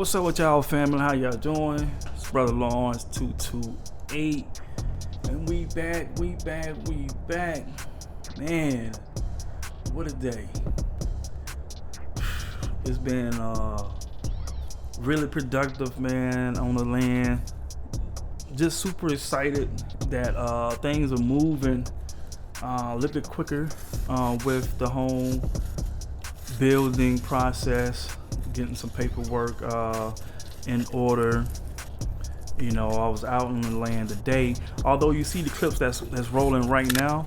What's up with y'all, family? How y'all doing? It's Brother Lawrence 228, and we back. Man, what a day! It's been really productive, man, on the land. Just super excited that things are moving a little bit quicker with the home building process, getting some paperwork in order. You know, I was out on the land today. Although you see the clips that's rolling right now,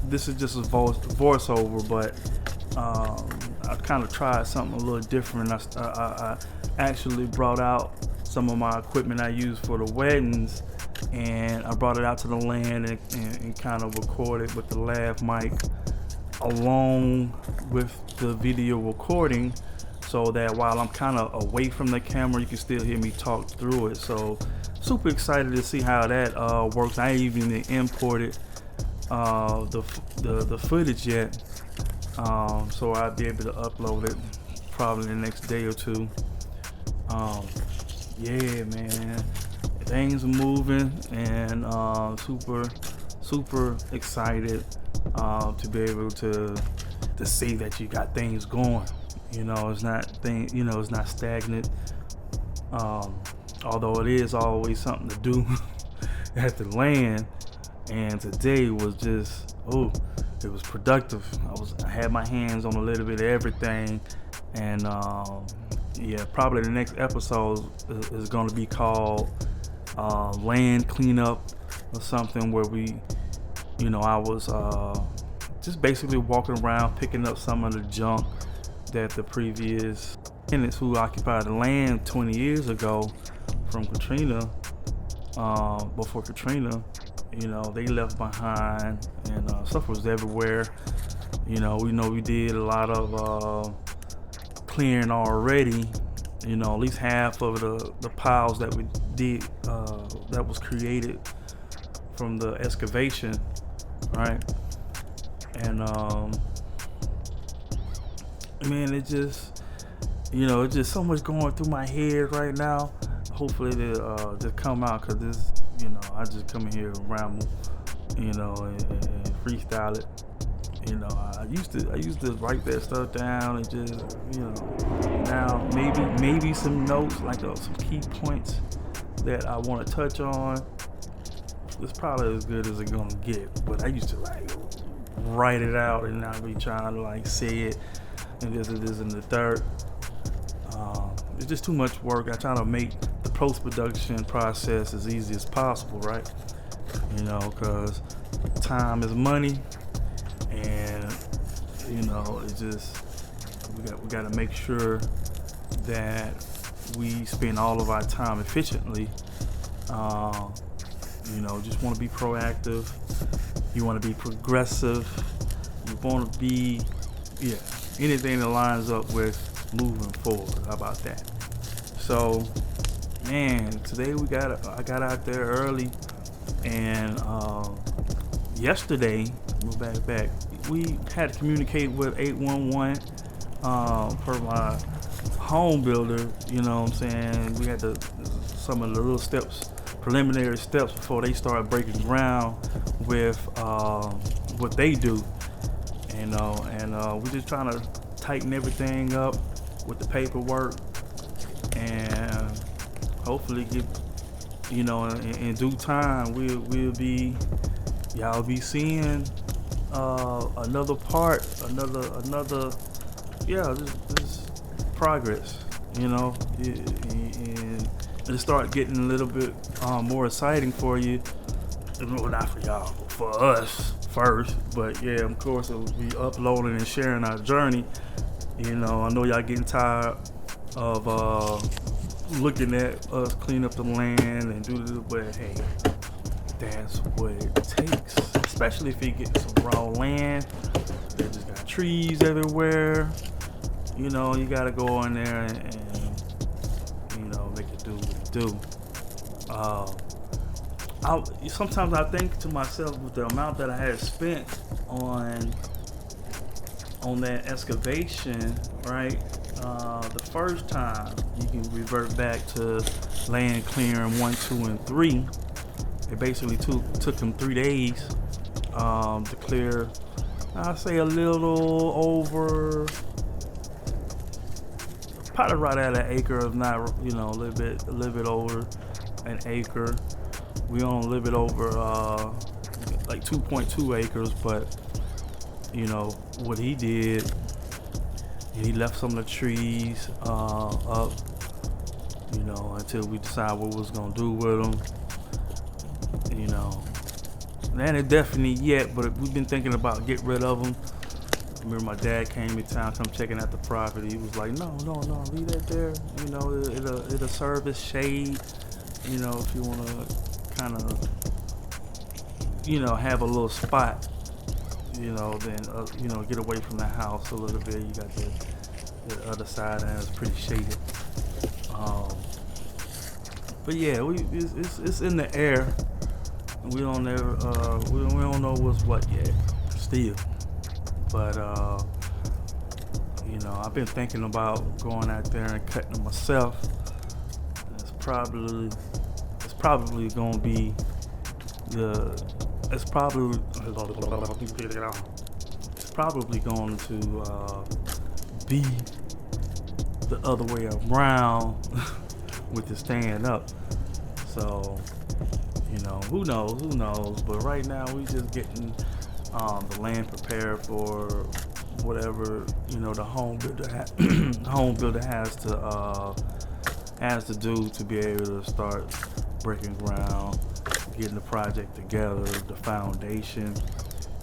this is just a voiceover, but I kind of tried something a little different. I actually brought out some of my equipment I use for the weddings, and I brought it out to the land and kind of recorded with the lav mic along with the video recording, so that while I'm kind of away from the camera, you can still hear me talk through it. So super excited to see how that works. I ain't even imported the footage yet, so I'll be able to upload it probably the next day or two. Yeah, man, things are moving, and super excited to be able to see that you got things going. You know, it's not stagnant. Although it is always something to do at the land, and today was just it was productive. I had my hands on a little bit of everything, and yeah, probably the next episode is going to be called land cleanup or something, where I was just basically walking around picking up some of the junk that the previous tenants who occupied the land 20 years ago from Katrina, before Katrina, they left behind, and stuff was everywhere. We did a lot of clearing already. At least half of the piles that we did that was created from the excavation, right? And man, it's just so much going through my head right now. Hopefully it'll just come out, because this, I just come in here and ramble, and freestyle it. I used to write that stuff down and just, now maybe some notes, like some key points that I want to touch on. It's probably as good as it's gonna get, but I used to write it out and not be trying to say it and this and the third. It's just too much work. I try to make the post-production process as easy as possible, right? Because time is money, and it's just we got to make sure that we spend all of our time efficiently. Just want to be proactive. You want to be progressive. You want to be, anything that lines up with moving forward. How about that? So, man, today I got out there early, and yesterday, back, we had to communicate with 811 per my home builder. You know what I'm saying? We had some of the little steps, preliminary steps, before they start breaking ground with what they do. And we're just trying to tighten everything up with the paperwork, and hopefully get, in due time we'll be, y'all be seeing another part, another this progress, and it'll start getting a little bit more exciting for you. Well, not for y'all, but for us first. But yeah, of course, we'll be uploading and sharing our journey. I know y'all getting tired of looking at us clean up the land and do this, but hey, that's what it takes. Especially if you get some raw land that just got trees everywhere. You gotta go in there and make it do what it do. Sometimes I think to myself, with the amount that I had spent on that excavation, right? The first time you can revert back to land clearing 1, 2, and 3. It basically took him 3 days to clear. I'd say a little over, probably right at an acre, if not, a little bit over an acre. We own a little bit over like 2.2 acres, but what he did, he left some of the trees up, until we decide what we was gonna do with them. That ain't definitely yet, but we've been thinking about get rid of them. I remember my dad came in town, come checking out the property. He was like, no, leave that there. It'll serve as shade. If you want to kind of, have a little spot. Then get away from the house a little bit. You got the other side, and it's pretty shaded. But yeah, it's in the air. We don't know what's what yet, still. But I've been thinking about going out there and cutting them myself. It's probably gonna be it's probably going to be the other way around with the stand up. So who knows, but right now we just getting the land prepared for whatever the home builder has to do to be able to start breaking ground, getting the project together, the foundation,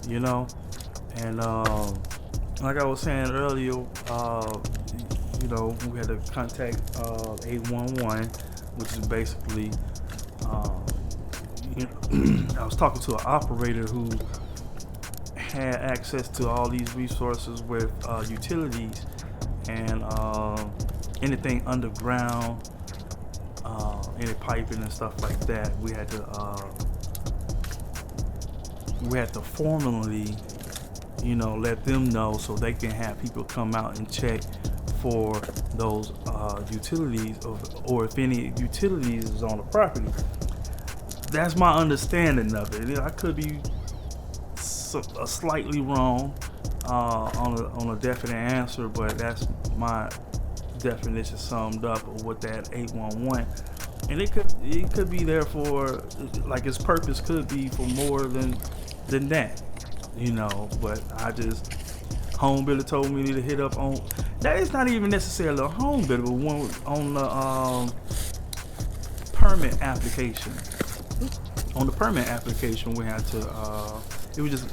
and like I was saying earlier, we had to contact 811, which is basically I was talking to an operator who had access to all these resources with utilities and anything underground, any piping and stuff like that. We had to formally, let them know so they can have people come out and check for those utilities, or if any utilities is on the property. That's my understanding of it. I could be slightly wrong on a definite answer, but that's my definition summed up of what that 811. And it could be there for, like, its purpose could be for more than that, But home builder told me to hit up on that. It's not even necessarily a home builder, but one on the permit application. On the permit application, we had to.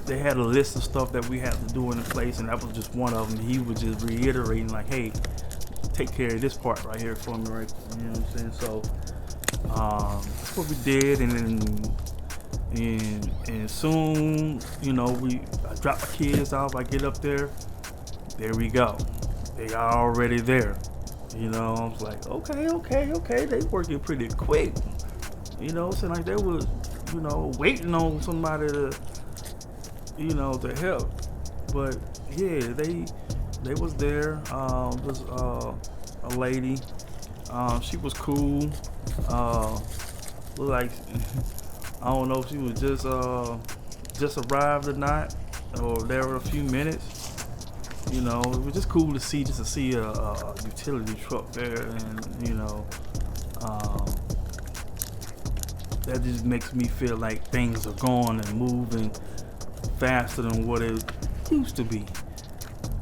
They had a list of stuff that we had to do in place, and that was just one of them. He was just reiterating, like, hey, take care of this part right here for me, right? You know what I'm saying? So that's what we did, and soon, I drop my kids off. I get up there we go. They are already there. I was like, okay. They working pretty quick. So like they was, waiting on somebody to, to help. But yeah, they was there. Was a lady. She was cool. Like I don't know if she was just arrived or not, or there were a few minutes. It was just cool to see a utility truck there, and that just makes me feel like things are going and moving faster than what it used to be.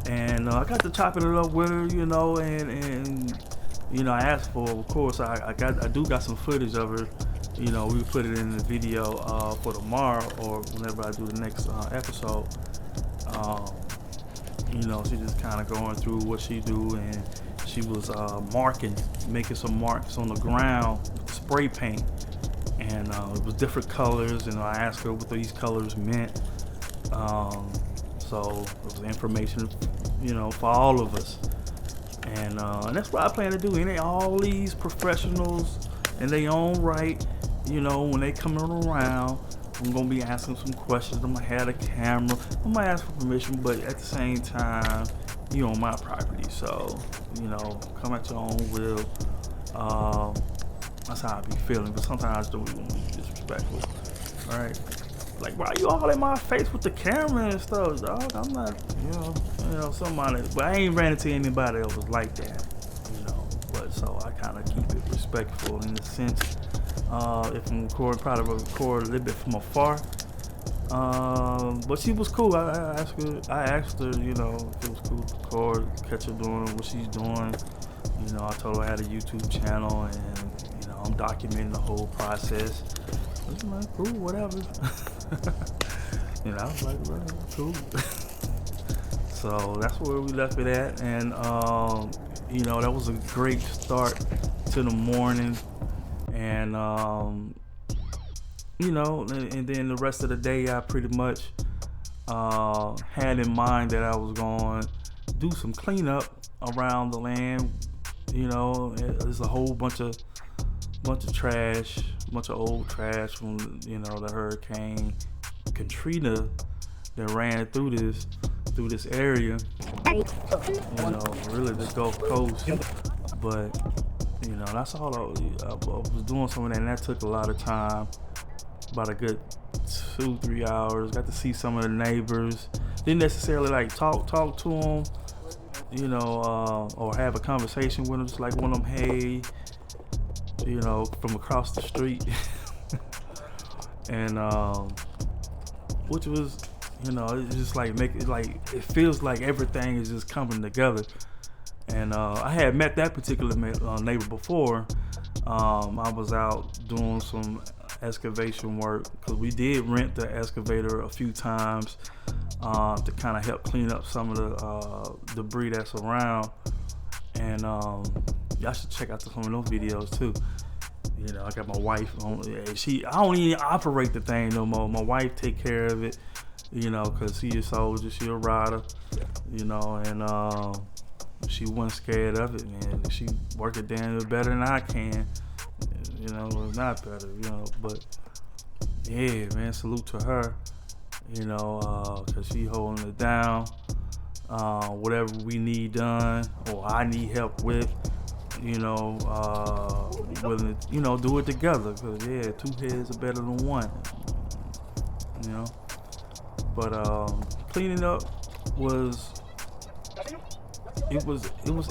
And I got to chopping it up with her, and I asked for, of course, I do got some footage of her. We put it in the video for tomorrow or whenever I do the next episode. She just kind of going through what she do, and she was making some marks on the ground, spray paint, and it was different colors, and I asked her what these colors meant. So it was information, for all of us, and that's what I plan to do. And all these professionals in their own right, when they coming around, I'm gonna be asking some questions. I'm gonna have a camera. I might ask for permission, but at the same time, you on my property, so come at your own will. That's how I be feeling, but sometimes I don't even want to be disrespectful. All right, like, why you all in my face with the camera and stuff, dog? I'm not, somebody, but I ain't ran into anybody that was like that, But so I kind of keep it respectful in the sense, if I'm recording, probably record a little bit from afar. But she was cool. I asked her, if it was cool to record, catch her doing what she's doing. I told her I had a YouTube channel, and I'm documenting the whole process. I was like, cool, whatever. I was like, well, cool. So that's where we left it at, and that was a great start to the morning, and and then the rest of the day I pretty much had in mind that I was going to do some cleanup around the land. There's a whole bunch of trash, bunch of old trash from the Hurricane Katrina that ran through this area. Really the Gulf Coast. But that's all I was doing some of that, and that took a lot of time. About a good 2-3 hours. Got to see some of the neighbors. Didn't necessarily like talk to them, or have a conversation with them. Just like one of them, hey, from across the street, and which was, it's just like it feels like everything is just coming together. And I had met that particular neighbor before. I was out doing some excavation work, because we did rent the excavator a few times to kind of help clean up some of the debris that's around. And y'all should check out some of those videos too. I got my wife on. I don't even operate the thing no more. My wife take care of it, because she a soldier, she a rider, and she wasn't scared of it, man. She work it damn better than I can. Not better, but yeah, man, salute to her, because she holding it down. Whatever we need done, or I need help with, willing to, do it together, because yeah, 2 heads are better than one, But cleaning up was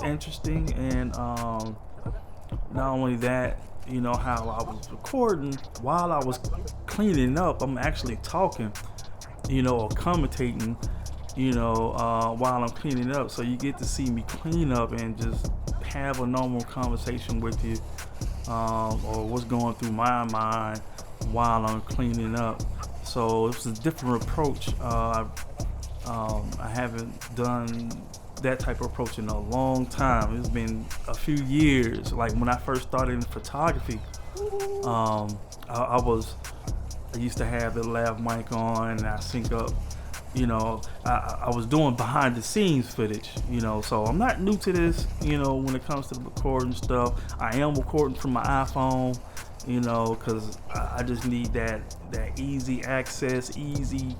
interesting, and not only that, how I was recording while I was cleaning up, I'm actually talking, or commentating, while I'm cleaning up. So you get to see me clean up and just have a normal conversation with you, or what's going through my mind while I'm cleaning up. So it was a different approach. I haven't done that type of approach in a long time. It's been a few years. Like when I first started in photography, I used to have the lav mic on, and I sync up. I was doing behind the scenes footage. So I'm not new to this. When it comes to the recording stuff, I am recording from my iPhone. Because I just need that easy access, easy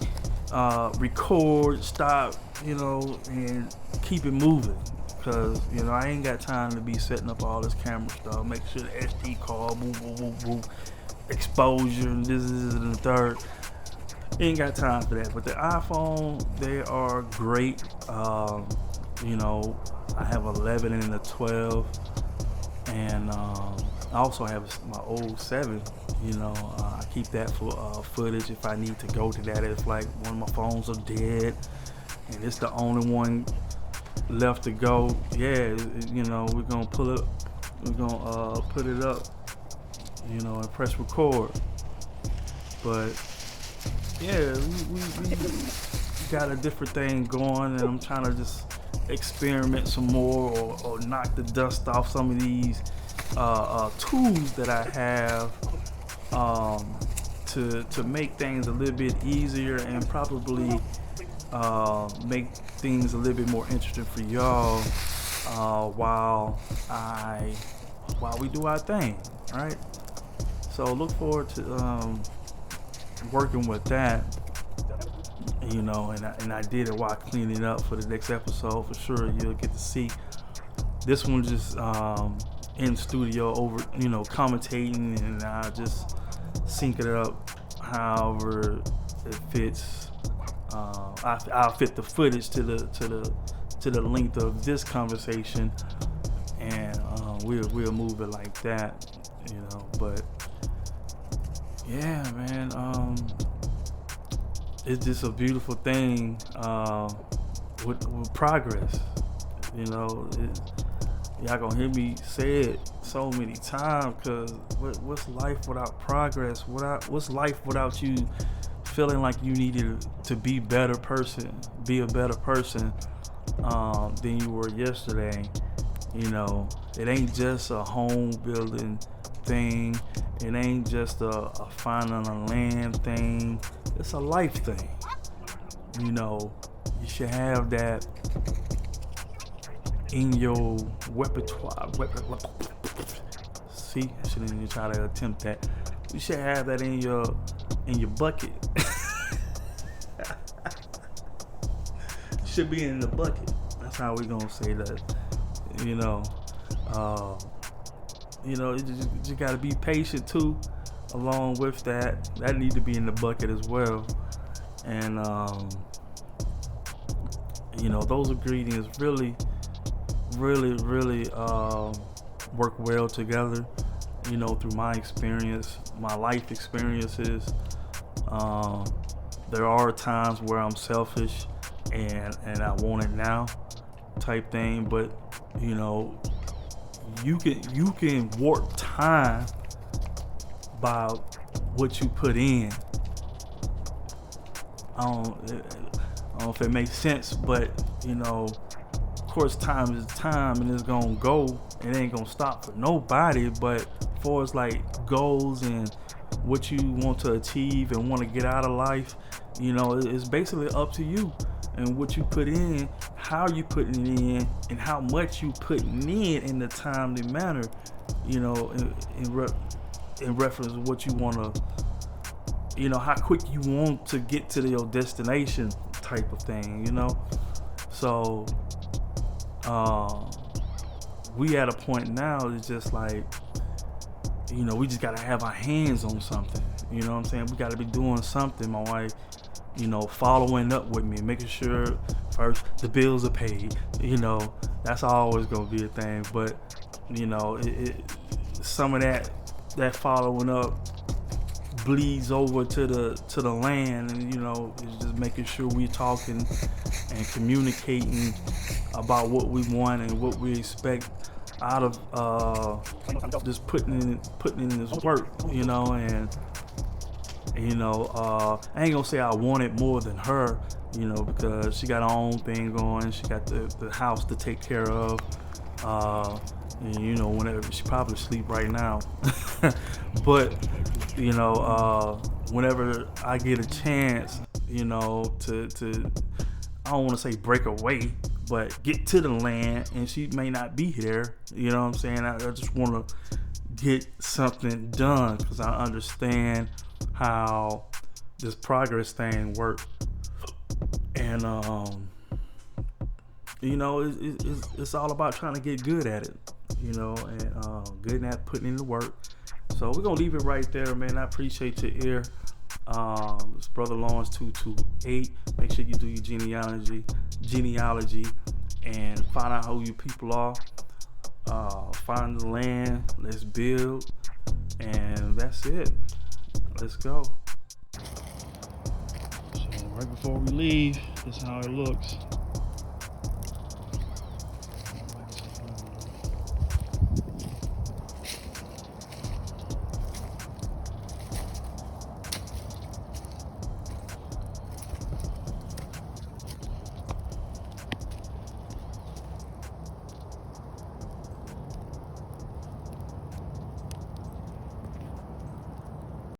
record, stop, and keep it moving. Because, I ain't got time to be setting up all this camera stuff, make sure the SD card, boom, exposure, and this and the third. Ain't got time for that. But the iPhone, they are great. I have 11 and a 12, and I also have my old 7. I keep that for footage if I need to go to that. If like one of my phones are dead and it's the only one left to go, yeah, we're gonna pull it. We're gonna put it up, and press record. But yeah, we got a different thing going, and I'm trying to just experiment some more, or knock the dust off some of these tools that I have to make things a little bit easier, and probably make things a little bit more interesting for y'all while we do our thing, right? So look forward to working with that. and I did it while cleaning up for the next episode. For sure, you'll get to see. This one just in studio over, commentating, and I just sync it up however it fits. I'll fit the footage to the length of this conversation, and we'll move it like that, But yeah, man, it's just a beautiful thing with progress. Y'all gonna hear me say it so many times, because what's life without progress? What's life without you feeling like you needed to be a better person than you were yesterday? It ain't just a home building thing. It ain't just a finding a land thing. It's a life thing. You should have that in your repertoire. See, I shouldn't even try to attempt that. You should have that in your bucket. Should be in the bucket. That's how we gonna say that. You gotta be patient too. Along with that need to be in the bucket as well. And those ingredients really work well together. Through my experience, my life experiences. There are times where I'm selfish and I want it now type thing, but you can warp time by what you put in. I don't know if it makes sense, but of course time is time, and it's gonna go. It ain't gonna stop for nobody. But as far as like goals and what you want to achieve and want to get out of life, it's basically up to you and what you put in, how you putting it in, and how much you putting in a timely manner. In reference to what you want to, how quick you want to get to your destination type of thing. So we at a point now, it's just like, we just gotta have our hands on something. You know what I'm saying? We gotta be doing something. My wife, following up with me, making sure first the bills are paid. That's always gonna be a thing. But some of that following up bleeds over to the land, and it's just making sure we're talking and communicating about what we want and what we expect out of just putting in this work, and I ain't gonna say I want it more than her, because she got her own thing going. She got the house to take care of, and whenever she probably sleep right now, but whenever I get a chance, to I don't want to say break away, but get to the land, and she may not be here. You know what I'm saying? I just want to get something done, because I understand how this progress thing works. And it's all about trying to get good at it, and good at putting in the work. So we're gonna leave it right there, man. I appreciate your ear. It's Brother Lawrence 228. Make sure you do your genealogy, and find out who you people are. Find the land. Let's build, and that's it. Let's go. So right before we leave, this is how it looks.